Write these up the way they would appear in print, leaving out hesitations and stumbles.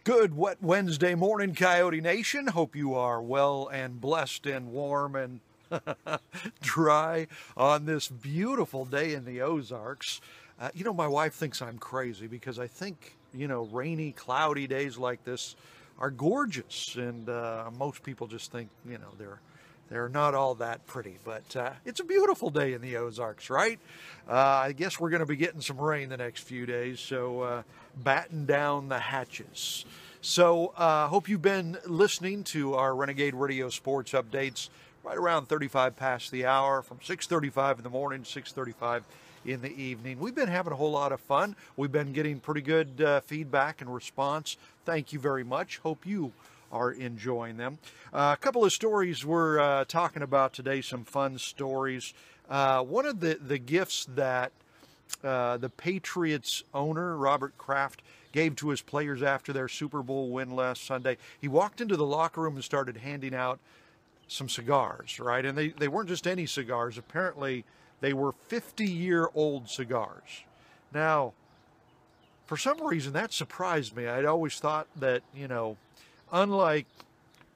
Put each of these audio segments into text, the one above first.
Good wet Wednesday morning, Coyote Nation. Hope you are well and blessed and warm and dry on this beautiful day in the Ozarks. My wife thinks I'm crazy because I think, rainy, cloudy days like this are gorgeous. And most people just think, they're not all that pretty. But it's a beautiful day in the Ozarks, right? I guess we're going to be getting some rain the next few days, so batten down the hatches. So hope you've been listening to our Renegade Radio Sports updates right around 35 past the hour, from 6:35 in the morning to 6:35 in the evening. We've been having a whole lot of fun. We've been getting pretty good feedback and response. Thank you very much. Hope you are enjoying them. A couple of stories we're talking about today, some fun stories. One of the gifts that the Patriots owner, Robert Kraft, gave to his players after their Super Bowl win last Sunday, he walked into the locker room and started handing out some cigars, right? And they weren't just any cigars. Apparently, they were 50-year-old cigars. Now, for some reason, that surprised me. I'd always thought that, unlike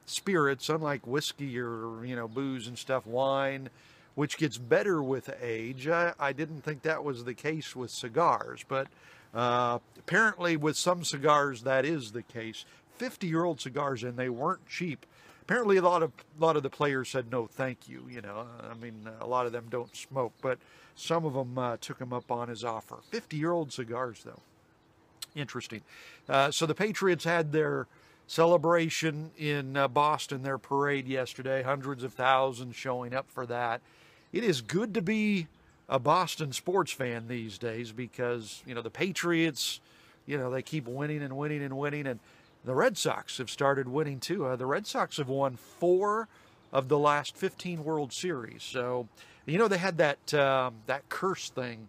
spirits, unlike whiskey or, booze and stuff, wine, which gets better with age, I didn't think that was the case with cigars. But apparently with some cigars, that is the case. 50-year-old cigars, and they weren't cheap. Apparently a lot of the players said, no, thank you. A lot of them don't smoke, but some of them took him up on his offer. 50-year-old cigars, though. Interesting. So the Patriots had their celebration in Boston, their parade yesterday. Hundreds of thousands showing up for that. It is good to be a Boston sports fan these days because, the Patriots, they keep winning and winning and winning. And the Red Sox have started winning too. The Red Sox have won 4 of the last 15 World Series. So, they had that curse thing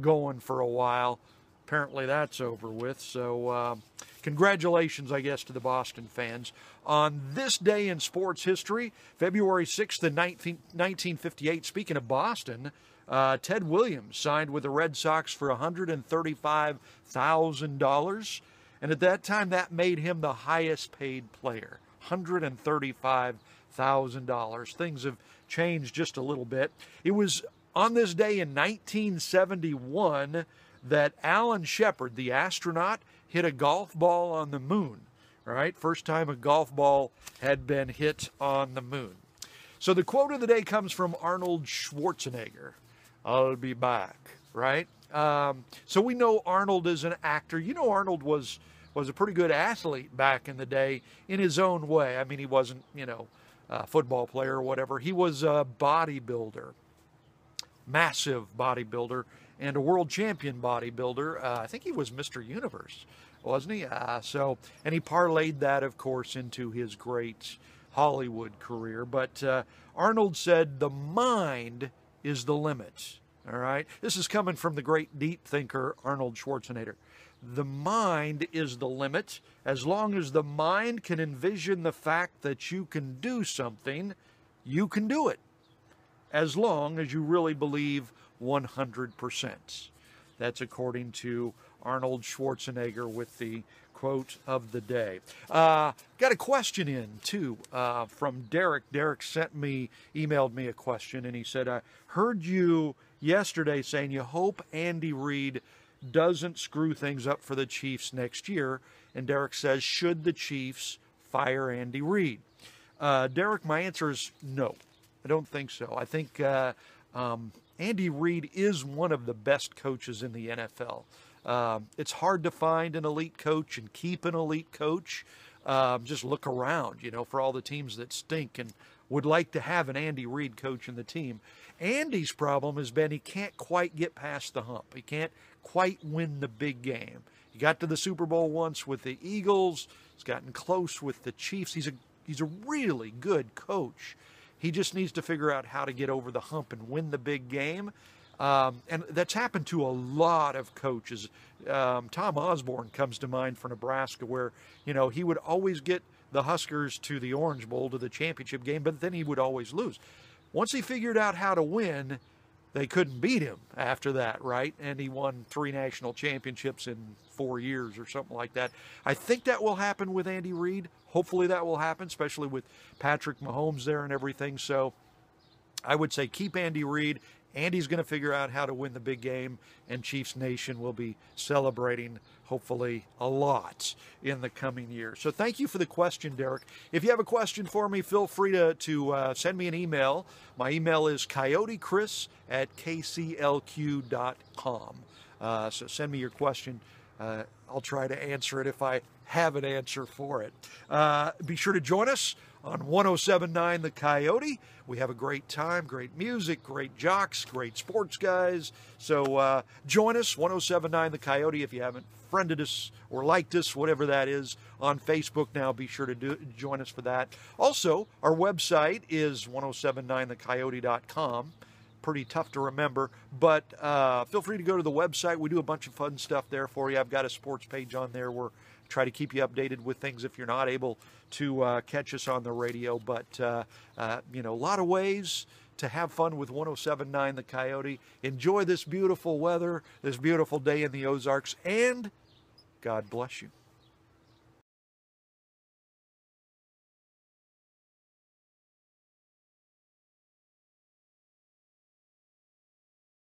going for a while. Apparently that's over with. So congratulations, I guess, to the Boston fans. On this day in sports history, February 6th, 1958, speaking of Boston, Ted Williams signed with the Red Sox for $135,000. And at that time, that made him the highest paid player, $135,000. Things have changed just a little bit. It was on this day in 1971 that Alan Shepard, the astronaut, hit a golf ball on the moon. Right? First time a golf ball had been hit on the moon. So the quote of the day comes from Arnold Schwarzenegger. I'll be back. Right? So we know Arnold is an actor. Arnold was a pretty good athlete back in the day in his own way. I mean, he wasn't, a football player or whatever. He was a bodybuilder, massive bodybuilder, and a world champion bodybuilder. I think he was Mr. Universe, wasn't he? And he parlayed that, of course, into his great Hollywood career. But Arnold said, the mind is the limit. All right? This is coming from the great deep thinker, Arnold Schwarzenegger. The mind is the limit. As long as the mind can envision the fact that you can do something, you can do it. As long as you really believe 100%. That's according to Arnold Schwarzenegger with the quote of the day. Got a question in, too, from Derek. Derek emailed me a question, and he said, I heard you yesterday saying you hope Andy Reid doesn't screw things up for the Chiefs next year. And Derek says, should the Chiefs fire Andy Reid? Derek, my answer is no. I don't think so. I think Andy Reid is one of the best coaches in the NFL. It's hard to find an elite coach and keep an elite coach. Just look around, for all the teams that stink and would like to have an Andy Reid coach in the team. Andy's problem has been he can't quite get past the hump. He can't quite win the big game. He got to the Super Bowl once with the Eagles. He's gotten close with the Chiefs. He's a really good coach. He just needs to figure out how to get over the hump and win the big game. And that's happened to a lot of coaches. Tom Osborne comes to mind for Nebraska, where, he would always get the Huskers to the Orange Bowl, to the championship game, but then he would always lose. Once he figured out how to win, they couldn't beat him after that, right? And he won 3 national championships in 4 years or something like that. I think that will happen with Andy Reid. Hopefully that will happen, especially with Patrick Mahomes there and everything. So I would say keep Andy Reid. Andy's going to figure out how to win the big game, and Chiefs Nation will be celebrating, hopefully, a lot in the coming year. So thank you for the question, Derek. If you have a question for me, feel free to send me an email. My email is coyotechris@kclq.com. So send me your question. I'll try to answer it if I have an answer for it. Be sure to join us on 107.9 The Coyote. We have a great time, great music, great jocks, great sports guys. So join us, 107.9 The Coyote. If you haven't friended us or liked us, whatever that is, on Facebook now, be sure to join us for that. Also, our website is 1079thecoyote.com. Pretty tough to remember, but feel free to go to the website. We do a bunch of fun stuff there for you. I've got a sports page on there where try to keep you updated with things if you're not able to catch us on the radio. But, you know, a lot of ways to have fun with 107.9 The Coyote. Enjoy this beautiful weather, this beautiful day in the Ozarks, and God bless you.